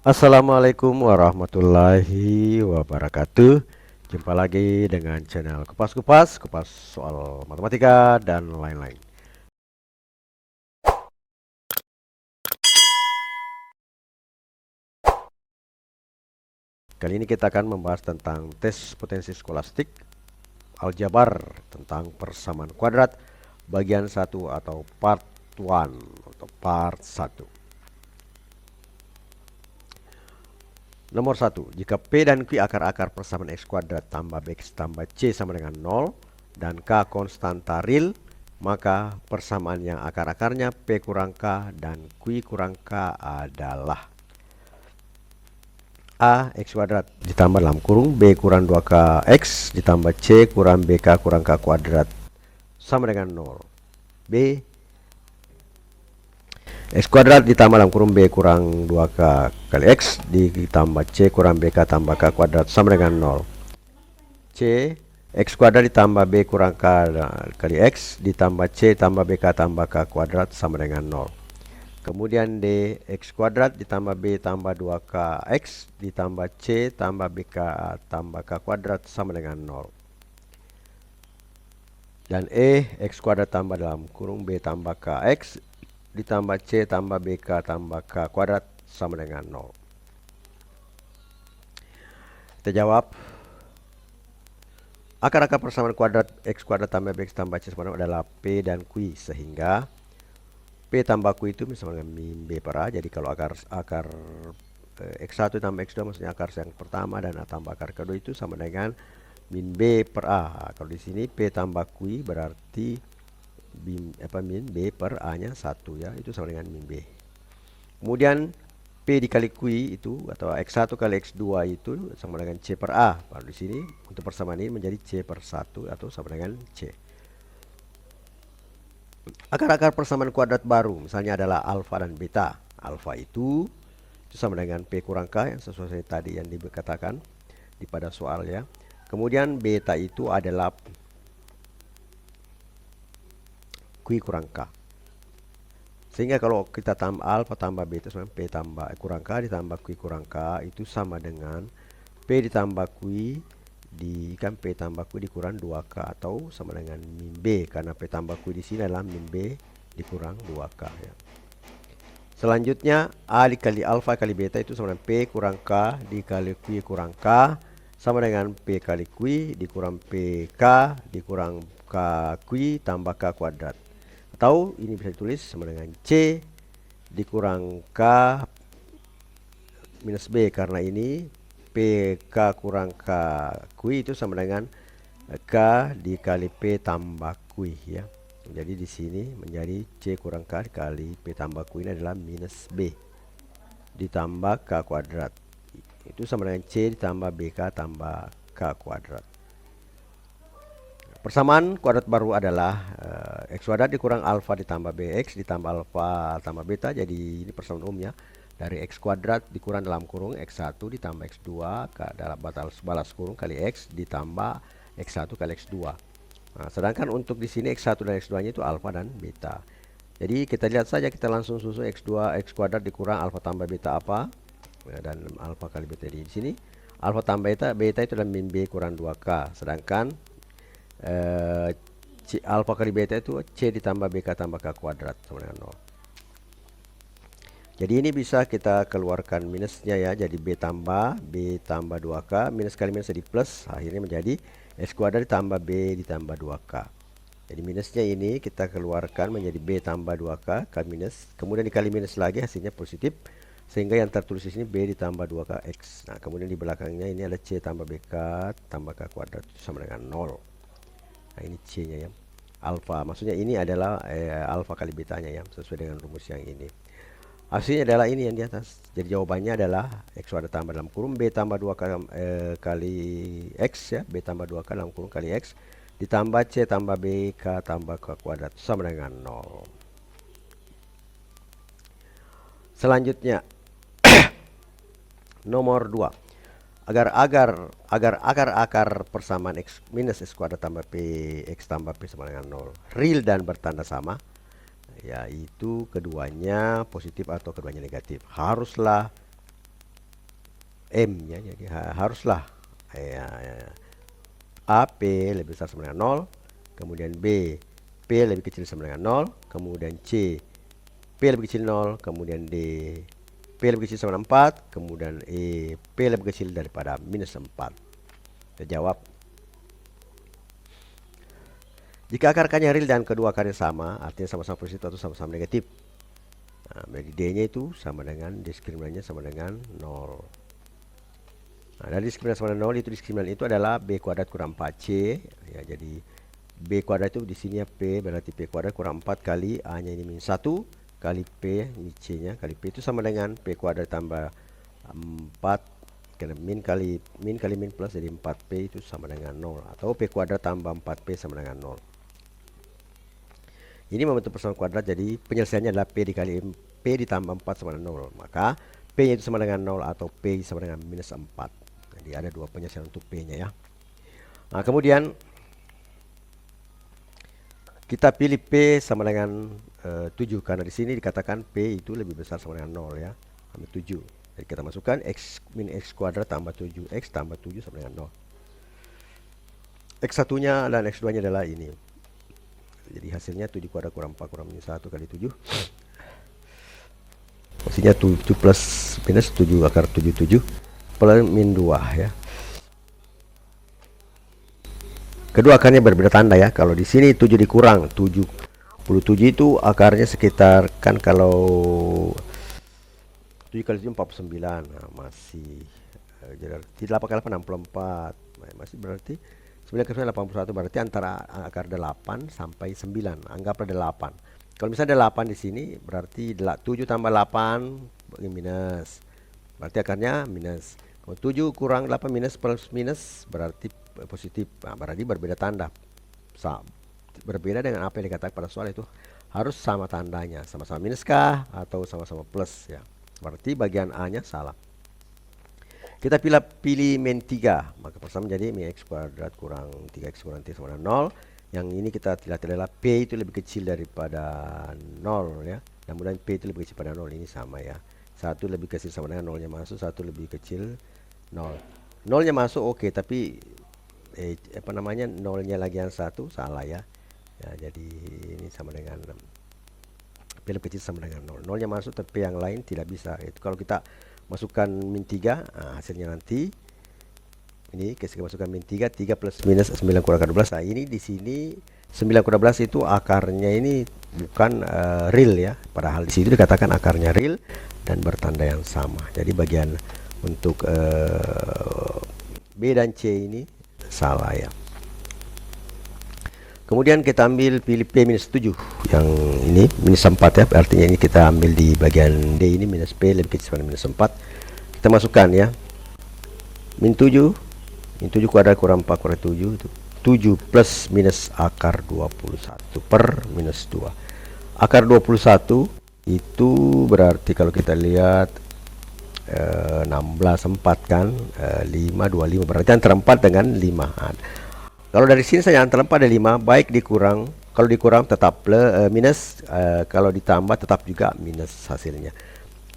Assalamualaikum warahmatullahi wabarakatuh. Jumpa lagi dengan channel Kupas soal matematika dan lain-lain. Kali ini kita akan membahas tentang tes potensi skolastik, aljabar, tentang persamaan kuadrat, bagian 1 atau part 1 atau part 1. Nomor 1, jika P dan Q akar-akar persamaan X kuadrat tambah BX tambah C sama dengan 0 dan K konstanta real, maka persamaan yang akar-akarnya P kurang K dan Q kurang K adalah A X kuadrat ditambah dalam kurung B kurang 2K X ditambah C kurang BK kurang K kuadrat sama dengan 0. B X kuadrat ditambah dalam kurung B kurang 2K kali X ditambah C kurang BK tambah K kuadrat sama dengan 0. C X kuadrat ditambah B kurang K kali X ditambah C tambah BK tambah K kuadrat sama dengan 0. Kemudian D X kuadrat ditambah B tambah 2K X ditambah C tambah BK tambah K kuadrat sama dengan 0. Dan E X kuadrat tambah dalam kurung B tambah K X ditambah C tambah BK tambah K kuadrat sama dengan 0. Kita jawab. Akar-akar persamaan kuadrat X kuadrat tambah BX tambah C sama adalah P dan Q, sehingga P tambah Q itu sama dengan min B per A. Jadi kalau akar X1 tambah X2 maksudnya akar yang pertama dan A tambah akar kedua itu sama dengan min B per A. Kalau di sini P tambah Q berarti min B per A-nya 1 ya, itu sama dengan min B. Kemudian P dikali Q itu atau X1 kali X2 itu sama dengan C per A. Lalu di sini untuk persamaan ini menjadi C per 1 atau sama dengan C. Akar-akar persamaan kuadrat baru misalnya adalah alfa dan beta. Alfa itu sama dengan P kurang K yang sesuai tadi yang dikatakan di pada soal ya. Kemudian beta itu adalah Q kurang K. Sehingga kalau kita tambah alfa tambah beta sama P tambah kurang K ditambah Q kurang K itu sama dengan P ditambah Q kan P tambah Q dikurang 2K atau sama dengan min B, karena P tambah Q di sini adalah min B dikurang 2K ya. Selanjutnya A dikali alfa kali beta itu sama dengan P kurang K dikali Q kurang K sama dengan P kali Q dikurang PK dikurang K Q tambah K kuadrat. Atau ini bisa ditulis sama dengan C dikurang K minus B, karena ini PK kurang K Q itu sama dengan K dikali P tambah Q ya. Jadi di sini menjadi C kurang K dikali P tambah Q ini adalah minus B ditambah K kuadrat. Itu sama dengan C ditambah BK tambah K kuadrat. Persamaan kuadrat baru adalah X kuadrat dikurang alfa ditambah BX ditambah alfa tambah beta. Jadi ini persamaan umumnya dari X kuadrat dikurang dalam kurung X1 ditambah X2 dalam balas kurung kali X ditambah X1 kali X2. Nah, sedangkan untuk di sini X1 dan X2 nya itu alfa dan beta. Jadi kita lihat saja, kita langsung susun X2 X kuadrat dikurang alfa tambah beta apa ya, dan alfa kali beta di sini alfa tambah beta itu adalah min B kurang 2K, sedangkan alfa kali beta itu C ditambah BK tambah K kuadrat sama dengan 0. Jadi ini bisa kita keluarkan minusnya ya, jadi B tambah 2K minus kali minus jadi plus, akhirnya menjadi X kuadrat ditambah B ditambah 2K. Jadi minusnya ini kita keluarkan menjadi B tambah 2K kali minus, kemudian dikali minus lagi hasilnya positif, sehingga yang tertulis di sini B ditambah 2K X. Nah kemudian di belakangnya ini ada C tambah BK tambah K kuadrat sama dengan 0. Nah ini C nya ya, alfa maksudnya ini adalah alfa kali betanya ya, sesuai dengan rumus yang ini. Hasilnya adalah ini yang di atas. Jadi jawabannya adalah X kuadrat tambah dalam kurung B tambah 2 kali X ya, B tambah 2 kali dalam kurung kali X ditambah C tambah BK tambah K kuadrat sama dengan 0. Selanjutnya nomor 2. Agar akar persamaan X minus X kuadrat tambah P X tambah P sama dengan 0 real dan bertanda sama, yaitu keduanya positif atau keduanya negatif, haruslah M ya. Jadi haruslah A P lebih besar sama dengan 0, kemudian B P lebih kecil sama dengan 0, kemudian C P lebih kecil 0, kemudian D P lebih kecil sama dengan 4, kemudian E P lebih kecil daripada minus 4. Kita jawab. Jika akar-akarnya real dan kedua akarnya sama, artinya sama-sama positif atau sama-sama negatif. Nah, jadi D-nya itu sama dengan diskriminannya sama dengan 0. Nah, dari diskriminan sama dengan 0 itu diskriminan itu adalah B kuadrat kurang 4C ya. Jadi B kuadrat itu di sini ya P, berarti P kuadrat kurang 4 kali A-nya ini min 1 kali P, ini C-nya kali P itu sama dengan P kuadrat tambah 4 karena min kali min plus, jadi 4P itu sama dengan 0, atau P kuadrat tambah 4P sama dengan 0. Ini membentuk persamaan kuadrat, jadi penyelesaiannya adalah P dikali P ditambah 4 sama dengan 0. Maka P itu sama dengan 0 atau P sama dengan minus 4. Jadi ada dua penyelesaian untuk P-nya ya. Nah, kemudian kita pilih P sama dengan 7, karena di sini dikatakan P itu lebih besar sama dengan 0 ya, ambil 7. Jadi kita masukkan X min X kuadrat tambah 7X tambah 7 sama dengan 0. X1 nya dan X2 nya adalah ini. Jadi hasilnya 7 kuadrat kurang 4 kurang minus 1 kali 7. Maksudnya 7 plus minus 7 akar 77 plus min 2 ya. Kedua akarnya berbeda tanda ya. Kalau di sini 7 dikurang 77 itu akarnya sekitar, kan kalau 7 kali 7 49. Nah, masih jadi 8 kali 8 64. Masih berarti 9 kali 9 81, berarti antara akar 8 sampai 9. Anggaplah 8. Kalau misalnya 8 di sini berarti 7 tambah 8 minus. Berarti akarnya minus. Kalau 7 kurang 8 minus plus minus berarti positif. Nah, berarti berbeda tanda. Berbeda dengan apa yang dikatakan pada soal itu, harus sama tandanya, sama-sama minus kah atau sama-sama plus ya. Berarti bagian A-nya salah. Kita pilih min 3, maka persamaan jadi min X kuadrat kurang 3X kurang 3 sama dengan 0. Yang ini kita lihat adalah P itu lebih kecil daripada 0 ya. Namun P itu lebih kecil pada 0, ini sama ya. Satu lebih kecil sama dengan 0-nya masuk, satu lebih kecil 0. 0-nya masuk oke, tapi apa namanya 0-nya lagi yang satu salah ya. Ya, jadi ini sama dengan P lebih kecil sama dengan 0. 0-nya masuk tapi yang lain tidak bisa. Itu kalau kita masukkan min 3, nah, hasilnya nanti ini kita masukkan min 3, 3 plus minus 9 kurang 12. Nah, ini di sini 9 kurang 12 itu akarnya ini bukan real ya. Padahal di situ dikatakan akarnya real dan bertanda yang sama. Jadi bagian untuk B dan C ini salah ya. Kemudian kita ambil pilih P minus 7, yang ini minus 4 ya, artinya ini kita ambil di bagian D ini minus P lebih kecil dari minus 4. Kita masukkan ya, min 7 kuadrat kurang 4 kurang 7 itu 7 plus minus akar 21 per minus 2. Akar 21 itu berarti kalau kita lihat 16 4 kan, 5 25, berarti antara 4 dengan 5. Kalau dari sini saya antara 4 dan 5, baik dikurang, kalau dikurang tetap minus, kalau ditambah tetap juga minus hasilnya.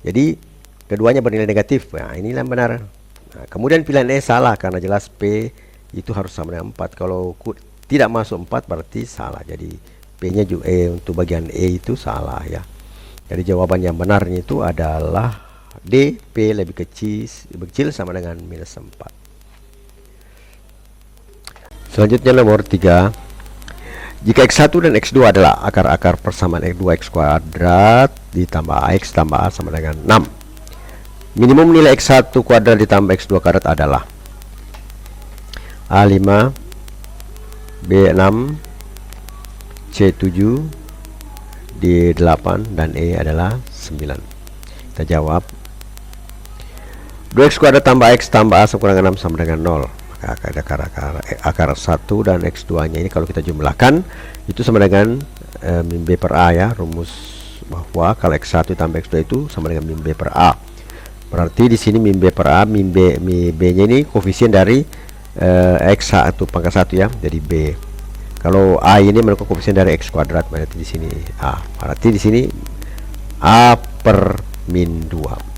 Jadi keduanya bernilai negatif. Nah, inilah yang benar. Nah, kemudian pilihan E salah karena jelas P itu harus sama dengan 4. Kalau tidak masuk 4 berarti salah. Jadi P-nya juga untuk bagian E itu salah ya. Jadi jawaban yang benarnya itu adalah D, P lebih kecil sama dengan minus 4. Selanjutnya nomor 3. Jika X1 dan X2 adalah akar-akar persamaan X2X kuadrat ditambah AX tambah A sama dengan 6. Minimum nilai X1 kuadrat ditambah X2 kuadrat adalah A5, B6, C7, D8, dan E adalah 9. Kita jawab. 2X kuadrat tambah X tambah A sama dengan 6 sama dengan 0. Akar 1 dan X2 nya ini kalau kita jumlahkan itu sama dengan min B per A ya. Rumus bahwa kalau X1 tambah X2 itu sama dengan min B per A. Berarti di sini min B per A, min B nya ini koefisien dari X1 pangkat 1 ya, jadi B. Kalau A ini merupakan koefisien dari X kuadrat, berarti di sini A. Berarti di sini A per min 2.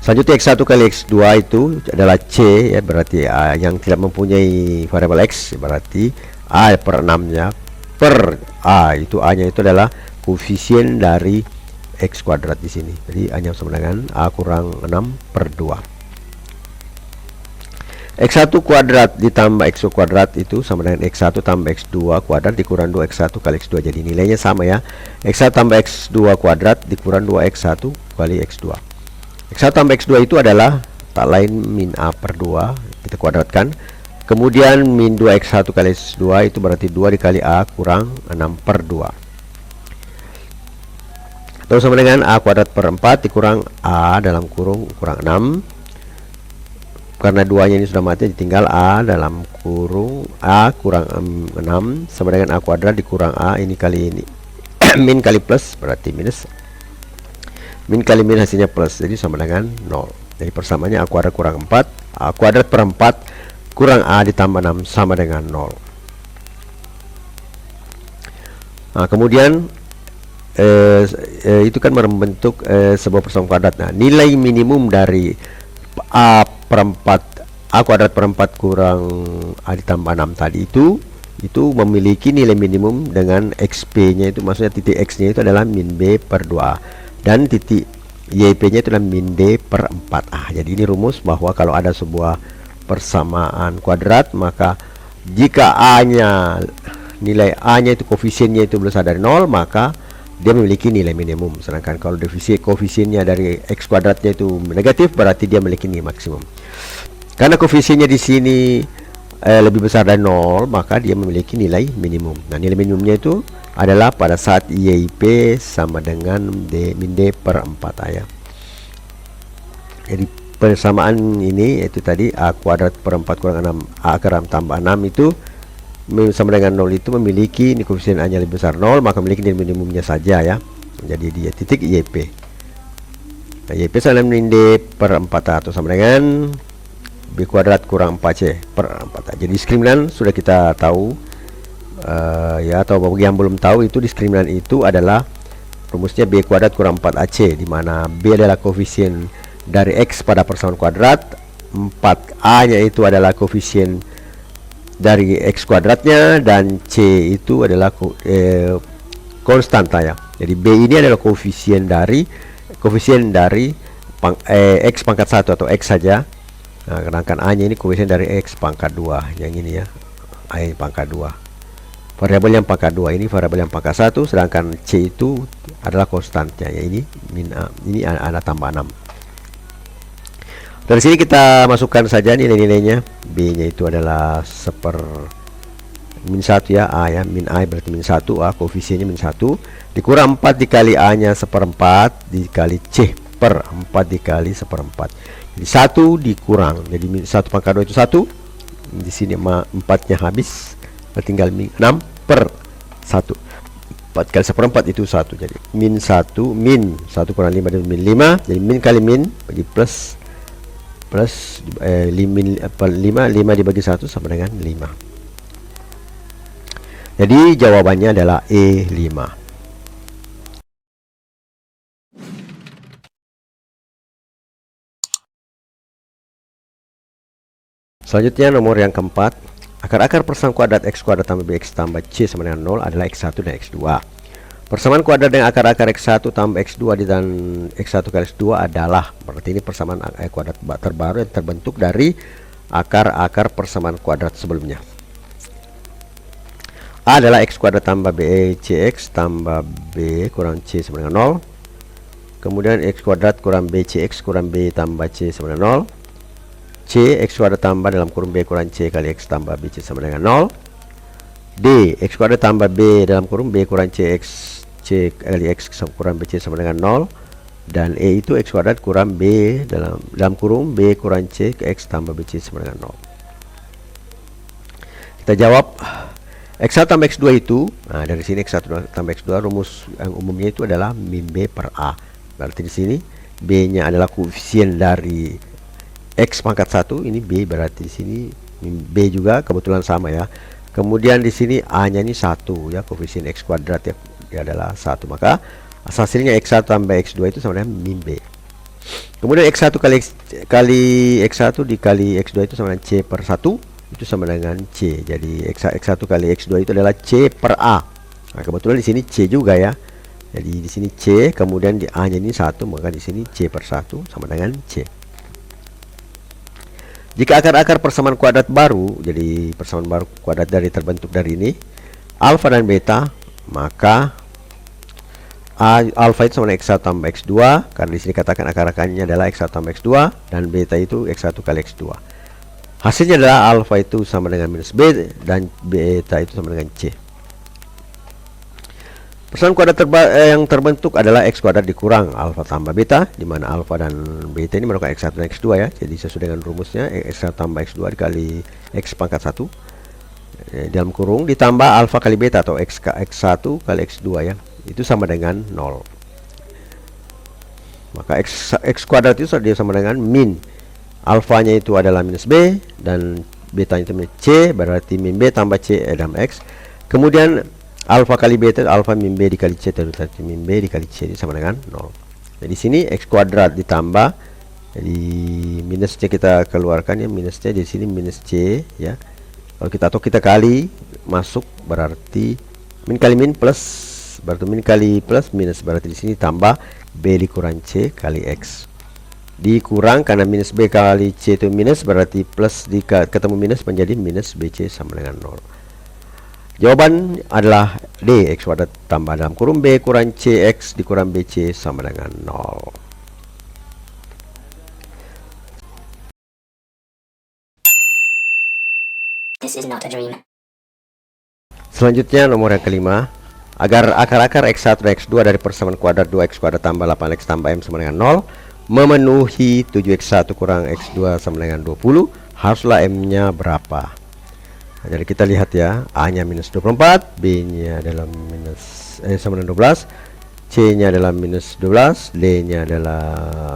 Selanjutnya X1 kali X2 itu adalah C ya, berarti yang tidak mempunyai variabel X berarti A per 6 nya per A, itu A nya itu adalah koefisien dari X kuadrat di sini. Jadi A nya sama dengan A kurang 6 per 2. X1 kuadrat ditambah X2 kuadrat itu sama dengan X1 tambah X2 kuadrat dikurang 2X1 kali X2. Jadi nilainya sama ya, X1 tambah X2 kuadrat dikurang 2X1 kali X2. X1 tambah X2 itu adalah tak lain min A per 2, kita kuadratkan. Kemudian min 2X1 kali X2 itu berarti 2 dikali A kurang 6 per 2. Terus sama dengan A kuadrat per 4 dikurang A dalam kurung kurang 6. Karena 2 nya ini sudah mati, tinggal A dalam kurung A kurang 6 sama dengan A kuadrat dikurang A ini kali ini. Min kali plus berarti minus, min kali min hasilnya plus, jadi sama dengan 0. Jadi persamaannya A kuadrat kurang 4, A kuadrat per 4 kurang A ditambah 6 sama dengan 0. Nah, kemudian itu kan membentuk sebuah persamaan kuadrat. Nah, nilai minimum dari A per 4, A kuadrat per 4 kurang A ditambah 6 tadi itu memiliki nilai minimum dengan XP nya itu, maksudnya titik X nya itu adalah min B per 2A dan titik YP nya itu adalah min D per 4A. Jadi ini rumus bahwa kalau ada sebuah persamaan kuadrat, maka jika A nya, nilai A nya itu koefisiennya itu besar dari 0, maka dia memiliki nilai minimum. Sedangkan kalau defisit koefisiennya dari X kuadratnya itu negatif, berarti dia memiliki nilai maksimum. Karena koefisiennya di sini lebih besar dari 0, maka dia memiliki nilai minimum. Nah, nilai minimumnya itu adalah pada saat YIP sama dengan min D per 4A ya. Jadi persamaan ini yaitu tadi A kuadrat per 4 kurang 6 A akar 6 tambah 6 itu sama dengan 0 itu memiliki ini koefisien A nya lebih besar 0, maka memiliki nilai minimumnya saja ya. Jadi dia titik YP. Nah, YP sama dengan min D per 4A atau sama dengan B kuadrat kurang 4C per 4A. Jadi diskriminan sudah kita tahu ya, atau bagi yang belum tahu, itu diskriminan itu adalah rumusnya B kuadrat kurang 4AC, di mana B adalah koefisien dari X pada persamaan kuadrat, 4A nya itu adalah koefisien dari X kuadratnya, dan C itu adalah konstanta ya. Jadi B ini adalah koefisien dari X pangkat 1 atau X saja. Nah, sedangkan A nya ini koefisien dari X pangkat 2 yang ini ya, A yang pangkat 2. Variabel yang pangkat 2 ini variabel yang pangkat 1, sedangkan C itu adalah konstantnya ya, ini min A, ini ada tambah 6. Dari sini kita masukkan saja nilai-nilainya. B nya itu adalah min 1 ya, A ya, min A berarti min 1, A koefisiennya min 1 dikurang 4 dikali A nya 1/4 dikali C per 4 dikali 1/4. Jadi 1 dikurang, jadi min 1 pangkat 2 itu 1, di sini 4 nya habis, tinggal min 6 per 1, 4 kali 1/4 itu 1, jadi min 1 kurang 5 dari min 5, jadi min kali min bagi plus 5 dibagi 1 sama dengan 5. Jadi jawabannya adalah E5. Selanjutnya nomor yang keempat, akar-akar persamaan kuadrat X kuadrat tambah BX tambah C sama dengan 0 adalah X1 dan X2. Persamaan kuadrat dengan akar-akar X1 tambah X2 dan X1 kali X2 adalah, berarti ini persamaan kuadrat terbaru yang terbentuk dari akar-akar persamaan kuadrat sebelumnya. A adalah X kuadrat tambah B CX tambah B kurang C sama dengan 0. Kemudian X kuadrat kurang B CX kurang B tambah C sama dengan 0. C X kuadrat tambah dalam kurung B kurang C kali X tambah B C sama dengan 0. D X kuadrat tambah B dalam kurung B kurang C X C kali X kurang BC sama dengan 0, dan E itu X kuadrat kurang B dalam kurung B kurang C ke X tambah BC sama dengan 0. Kita jawab X1 tambah X2 itu, nah dari sini X1 tambah X2 rumus yang umumnya itu adalah min B per A. Berarti di sini B nya adalah koefisien dari X pangkat 1, ini B, berarti di sini min B juga kebetulan sama ya. Kemudian di sini A nya ini 1 ya, koefisien X kuadrat ya, dia adalah 1, maka hasilnya X1 tambah X2 itu sama dengan min B. Kemudian X1 kali X1 dikali X2 itu sama dengan C per 1, itu sama dengan C. Jadi X1 kali X2 itu adalah C per A. Nah, kebetulan di sini C juga ya. Jadi di sini C, kemudian di A-nya ini 1, maka di sini C per 1 sama dengan C. Jika akar-akar persamaan kuadrat baru, jadi persamaan baru kuadrat dari terbentuk dari ini, alfa dan beta, maka alfa itu sama dengan X1 tambah X2, karena di sini katakan akar-akarnya adalah X1 tambah X2, dan beta itu X1 kali X2. Hasilnya adalah alfa itu sama dengan minus B, dan beta itu sama dengan C. Persamaan kuadrat yang terbentuk adalah X kuadrat dikurang alfa tambah beta, di mana alfa dan beta ini merupakan X1 dan X2 ya. Jadi sesuai dengan rumusnya, X1 tambah X2 dikali X pangkat 1 dalam kurung ditambah alfa kali beta atau X1 kali X2 ya. Itu sama dengan 0. Maka X kuadrat itu dia sama dengan min alfanya itu adalah minus B dan betanya itu minus C, berarti min B tambah C dalam X. Kemudian alfa kali beta, alfa min B dikali C, berarti min B dikali C sama dengan 0. Jadi sini X kuadrat ditambah, jadi minusnya kita keluarkan ya, minusnya di sini minus C ya. Kalau kita kali masuk, berarti min kali min plus, berarti min kali plus minus, berarti di sini tambah B dikurang C kali X. Dikurang karena minus B kali C itu minus, berarti plus ketemu minus menjadi minus BC sama dengan 0. Jawaban adalah D, X kuadrat tambah dalam kurung B kurang CX dikurang BC sama dengan 0. This is not a dream. Selanjutnya nomor yang kelima, agar akar-akar X1 dan X2 dari persamaan kuadrat 2X kuadrat tambah 8X tambah M sama dengan 0 memenuhi 7X1 kurang X2 sama dengan 20, haruslah M-nya berapa? Nah, jadi kita lihat ya, A-nya minus 24, B-nya adalah minus sama dengan 12, C-nya adalah minus 12, D-nya adalah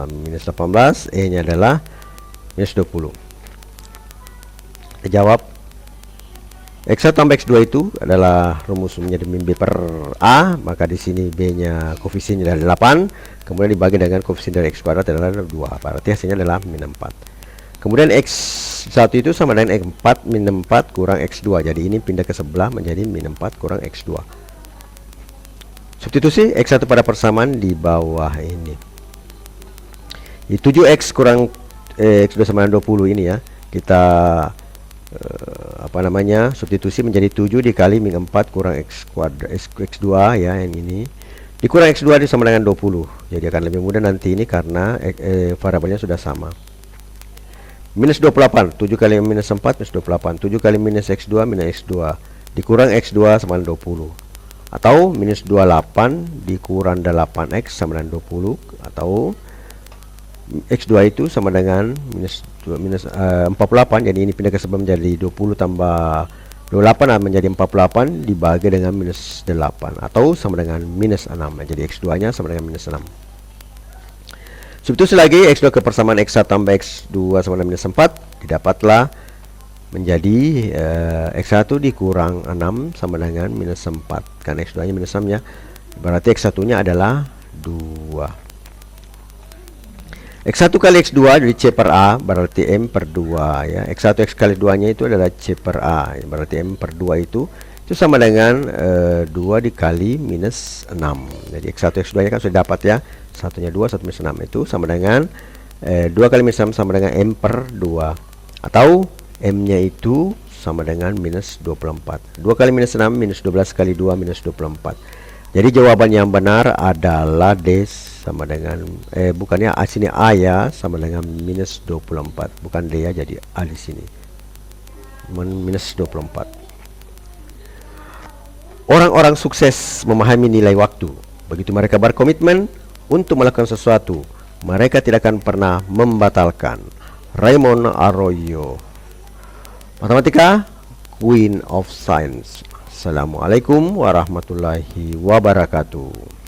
minus 18, E-nya adalah minus 20. Kita jawab X1 tambah X2 itu adalah rumus menjadi min B per A, maka di sini B-nya koefisiennya adalah 8, kemudian dibagi dengan koefisien dari X kuadrat adalah 2, berarti hasilnya adalah min 4. Kemudian X1 itu sama dengan X4 min 4 kurang X2. Jadi ini pindah ke sebelah menjadi min 4 kurang X2. Substitusi X1 pada persamaan di bawah ini. Di 7X kurang X2 sama dengan 20 ini ya. Kita substitusi menjadi 7 dikali min 4 kurang X kuadrat X2 ya, yang ini. Dikurang X2 itu sama dengan 20. Jadi akan lebih mudah nanti ini karena variabelnya sudah sama. Minus 28, 7 kali minus 4 minus 28, 7 kali minus X2 minus X2 dikurang X2 sama dengan 20, atau minus 28 dikurang 8X sama dengan 20, atau X2 itu sama dengan minus 48. Jadi ini pindah ke sebelah menjadi 20 tambah 28 menjadi 48 dibagi dengan minus 8, atau sama dengan minus 6. Jadi X2 nya sama dengan minus 6. Substitusi lagi X2 ke persamaan X1 tambah X2 sama dengan minus 4, didapatlah menjadi X1 dikurang 6 sama dengan minus 4, kan X2 nya minus 6 ya, berarti X1 nya adalah 2. X1 kali X2 jadi C per A, berarti M per 2 ya. X1 X kali 2 nya itu adalah C per A, berarti M per 2 itu sama dengan 2 dikali minus 6. Jadi X1 X2 nya kan sudah dapat ya, satunya 2, satu minus 6 itu sama dengan 2 kali minus 6 sama dengan M per 2, atau M nya itu sama dengan minus 24. 2 kali minus 6 minus 12 kali 2 minus 24. Jadi jawaban yang benar adalah D sama dengan bukannya A, sini A ya, sama dengan minus 24, bukan D ya, jadi A di sini minus 24. Orang-orang sukses memahami nilai waktu. Begitu mereka berkomitmen untuk melakukan sesuatu, mereka tidak akan pernah membatalkan. Raymond Arroyo. Matematika, Queen of Science. Assalamualaikum warahmatullahi wabarakatuh.